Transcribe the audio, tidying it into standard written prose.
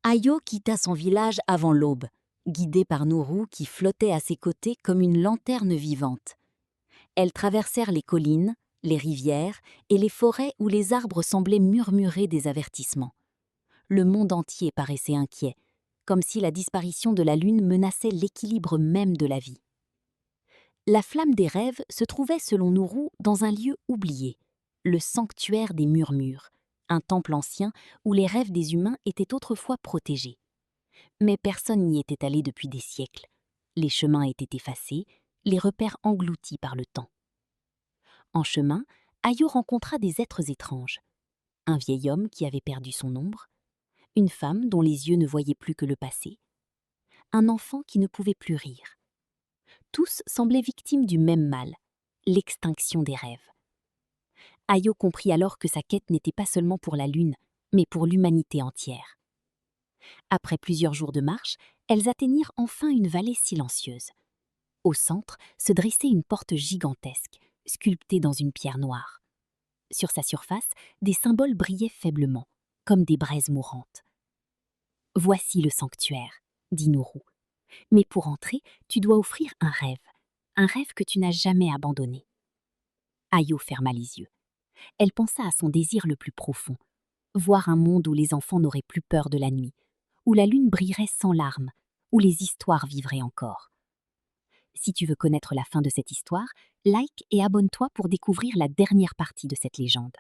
Ayo quitta son village avant l'aube, guidée par Nourou qui flottait à ses côtés comme une lanterne vivante. Elles traversèrent les collines, les rivières et les forêts où les arbres semblaient murmurer des avertissements. Le monde entier paraissait inquiet, comme si la disparition de la lune menaçait l'équilibre même de la vie. La flamme des rêves se trouvait selon Nourou dans un lieu oublié, le sanctuaire des murmures, un temple ancien où les rêves des humains étaient autrefois protégés. Mais personne n'y était allé depuis des siècles. Les chemins étaient effacés, les repères engloutis par le temps. En chemin, Ayo rencontra des êtres étranges. Un vieil homme qui avait perdu son ombre, une femme dont les yeux ne voyaient plus que le passé, un enfant qui ne pouvait plus rire. Tous semblaient victimes du même mal, l'extinction des rêves. Ayo comprit alors que sa quête n'était pas seulement pour la lune, mais pour l'humanité entière. Après plusieurs jours de marche, elles atteignirent enfin une vallée silencieuse. Au centre se dressait une porte gigantesque, sculptée dans une pierre noire. Sur sa surface, des symboles brillaient faiblement, comme des braises mourantes. « Voici le sanctuaire », dit Nourou. « Mais pour entrer, tu dois offrir un rêve que tu n'as jamais abandonné. » Ayo ferma les yeux. Elle pensa à son désir le plus profond, voir un monde où les enfants n'auraient plus peur de la nuit, où la lune brillerait sans larmes, où les histoires vivraient encore. Si tu veux connaître la fin de cette histoire, like et abonne-toi pour découvrir la dernière partie de cette légende.